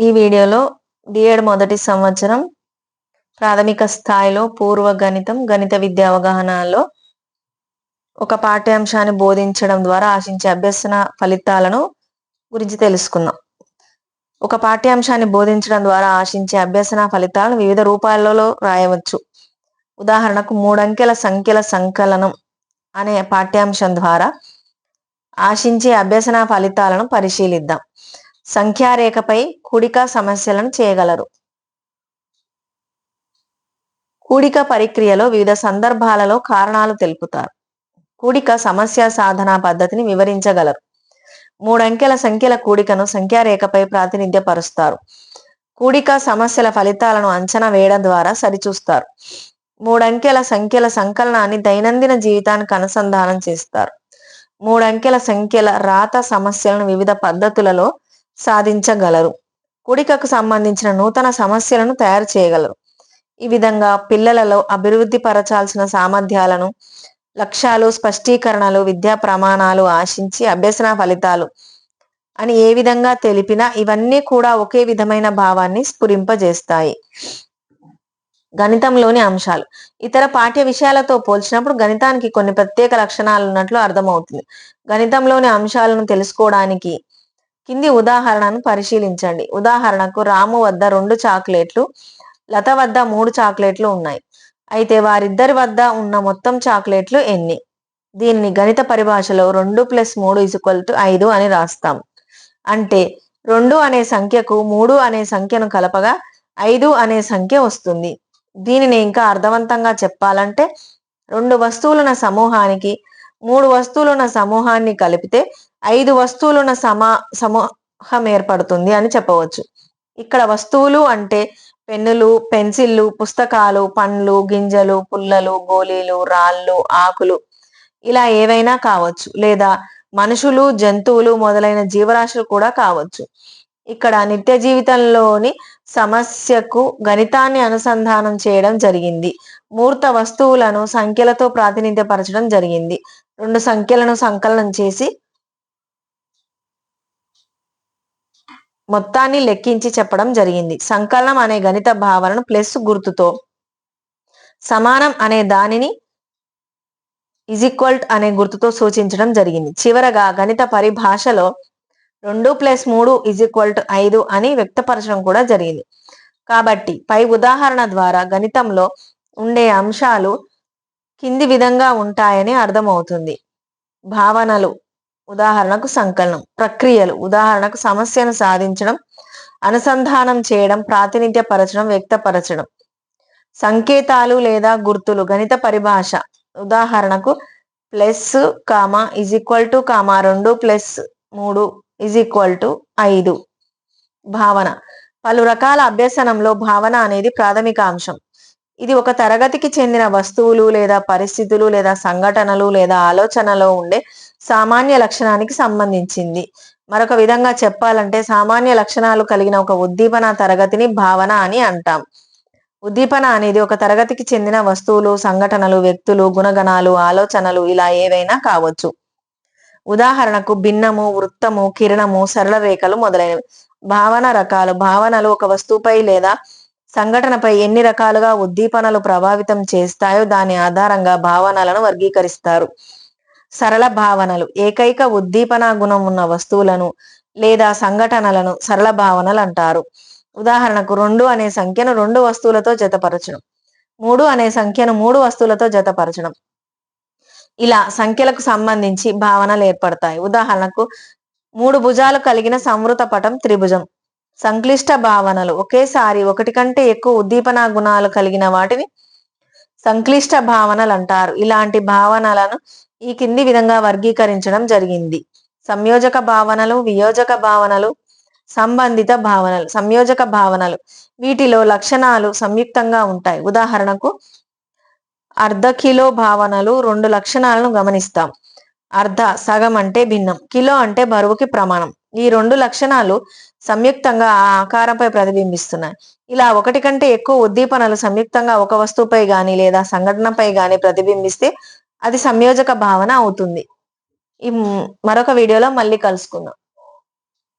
ఈ వీడియోలో డిఎడ్ మొదటి సంవత్సరం ప్రాథమిక స్థాయిలో పూర్వ గణితం, గణిత విద్యా అవగాహనలో ఒక పాఠ్యాంశాన్ని బోధించడం ద్వారా ఆశించే అభ్యసన ఫలితాలను గురించి తెలుసుకుందాం. ఒక పాఠ్యాంశాన్ని బోధించడం ద్వారా ఆశించే అభ్యసన ఫలితాలను వివిధ రూపాలలో రాయవచ్చు. ఉదాహరణకు 3 అంకెల సంఖ్యల సంకలనం అనే పాఠ్యాంశం ద్వారా ఆశించే అభ్యసన ఫలితాలను పరిశీలిద్దాం. సంఖ్యారేఖపై కూడిక సమస్యలను చేయగలరు. కూడిక పరిక్రియలో వివిధ సందర్భాలలో కారణాలు తెలుపుతారు. కూడిక సమస్య సాధన పద్ధతిని వివరించగలరు. 3 అంకెల సంఖ్యల కూడికను సంఖ్యారేఖపై ప్రాతినిధ్యపరుస్తారు. కూడిక సమస్యల ఫలితాలను అంచనా వేయడం ద్వారా సరిచూస్తారు. 3 అంకెల సంఖ్యల సంకలనాన్ని దైనందిన జీవితానికి అనుసంధానం చేస్తారు. 3 అంకెల సంఖ్యల రాత సమస్యలను వివిధ పద్ధతులలో సాధించగలరు. కూడికకు సంబంధించిన నూతన సమస్యలను తయారు చేయగలరు. ఈ విధంగా పిల్లలలో అభివృద్ధి పరచాల్సిన సామర్థ్యాలను, లక్ష్యాలు, స్పష్టీకరణలు, విద్యా ప్రమాణాలు, ఆశించి అభ్యసన ఫలితాలు అని ఏ విధంగా తెలిపినా ఇవన్నీ కూడా ఒకే విధమైన భావాన్ని స్ఫురింపజేస్తాయి. గణితంలోని అంశాలు ఇతర పాఠ్య విషయాలతో పోల్చినప్పుడు గణితానికి కొన్ని ప్రత్యేక లక్షణాలు ఉన్నట్లు అర్థమవుతుంది. గణితంలోని అంశాలను తెలుసుకోవడానికి కింది ఉదాహరణను పరిశీలించండి. ఉదాహరణకు రాము వద్ద 2 చాక్లెట్లు, లత వద్ద 3 చాక్లెట్లు ఉన్నాయి. అయితే వారిద్దరి వద్ద ఉన్న మొత్తం చాక్లెట్లు ఎన్ని? దీనిని గణిత పరిభాషలో 2 + 3 = 5 అని రాస్తాం. అంటే 2 అనే సంఖ్యకు 3 అనే సంఖ్యను కలపగా 5 అనే సంఖ్య వస్తుంది. దీనిని ఇంకా అర్థవంతంగా చెప్పాలంటే 2 వస్తువులున్న సమూహానికి 3 వస్తువులున్న సమూహాన్ని కలిపితే 5 వస్తువులున్న సమూహం ఏర్పడుతుంది అని చెప్పవచ్చు. ఇక్కడ వస్తువులు అంటే పెన్నులు, పెన్సిళ్ళు, పుస్తకాలు, పండ్లు, గింజలు, పుల్లలు, గోళీలు, రాళ్ళు, ఆకులు ఇలా ఏవైనా కావచ్చు. లేదా మనుషులు, జంతువులు మొదలైన జీవరాశులు కూడా కావచ్చు. ఇక్కడ నిత్య జీవితంలోని సమస్యకు గణితాన్ని అనుసంధానం చేయడం జరిగింది. మూర్త వస్తువులను సంఖ్యలతో ప్రాతినిధ్యపరచడం జరిగింది. 2 సంఖ్యలను సంకలనం చేసి మొత్తాన్ని లెక్కించి చెప్పడం జరిగింది. సంకలనం అనే గణిత భావనను ప్లస్ గుర్తుతో, సమానం అనే దానిని ఈక్వల్ అనే గుర్తుతో సూచించడం జరిగింది. చివరగా గణిత పరిభాషలో 2 + 3 = 5 అని వ్యక్తపరచడం కూడా జరిగింది. కాబట్టి పై ఉదాహరణ ద్వారా గణితంలో ఉండే అంశాలు కింది విధంగా ఉంటాయని అర్థమవుతుంది. భావనలు ఉదాహరణకు సంకలనం, ప్రక్రియలు ఉదాహరణకు సమస్యను సాధించడం, అనుసంధానం చేయడం, ప్రాతినిధ్యపరచడం, వ్యక్తపరచడం. సంకేతాలు లేదా గుర్తులు గణిత పరిభాష ఉదాహరణకు ప్లస్, కామా, కామా, 2 + 3 = 5. భావన పలు రకాల అభ్యసనంలో భావన అనేది ప్రాథమిక అంశం. ఇది ఒక తరగతికి చెందిన వస్తువులు లేదా పరిస్థితులు లేదా సంఘటనలు లేదా ఆలోచనలో ఉండే సామాన్య లక్షణానికి సంబంధించింది. మరొక విధంగా చెప్పాలంటే సామాన్య లక్షణాలు కలిగిన ఒక ఉద్దీపన తరగతిని భావన అని అంటాం. ఉద్దీపన అనేది ఒక తరగతికి చెందిన వస్తువులు, సంఘటనలు, వ్యక్తులు, గుణగణాలు, ఆలోచనలు ఇలా ఏవైనా కావచ్చు. ఉదాహరణకు భిన్నము, వృత్తము, కిరణము, సరళ రేఖలు మొదలైనవి. భావన రకాలు భావనలు ఒక వస్తువుపై లేదా సంఘటనపై ఎన్ని రకాలుగా ఉద్దీపనలు ప్రభావితం చేస్తాయో దాని ఆధారంగా భావనలను వర్గీకరిస్తారు. సరళ భావనలు ఏకైక ఉద్దీపన గుణం ఉన్న వస్తువులను లేదా సంఘటనలను సరళ భావనలు అంటారు. ఉదాహరణకు 2 అనే సంఖ్యను 2 వస్తువులతో జతపరచడం, 3 అనే సంఖ్యను 3 వస్తువులతో జతపరచడం. ఇలా సంఖ్యలకు సంబంధించి భావనలు ఏర్పడతాయి. ఉదాహరణకు 3 భుజాలు కలిగిన సంవృత పటం త్రిభుజం. సంక్లిష్ట భావనలు ఒకేసారి 1 కంటే ఎక్కువ ఉద్దీపన గుణాలు కలిగిన వాటిని సంక్లిష్ట భావనలు అంటారు. ఇలాంటి భావనలను ఈ కింది విధంగా వర్గీకరించడం జరిగింది. సంయోజక భావనలు, వియోజక భావనలు, సంబంధిత భావనలు. సంయోజక భావనలు వీటిలో లక్షణాలు సంయుక్తంగా ఉంటాయి. ఉదాహరణకు అర్ధ కిలో భావనలు 2 లక్షణాలను గమనిస్తాం. అర్ధ సగం అంటే భిన్నం, కిలో అంటే బరువుకి ప్రమాణం. ఈ 2 లక్షణాలు సంయుక్తంగా ఆ ఆకారంపై ప్రతిబింబిస్తున్నాయి. ఇలా 1 కంటే ఎక్కువ ఉద్దీపనలు సంయుక్తంగా ఒక వస్తువుపై గాని లేదా సంఘటనపై గాని ప్రతిబింబిస్తే అది సంయోజక భావన అవుతుంది. మరొక వీడియోలో మళ్ళీ కలుసుకుందాం.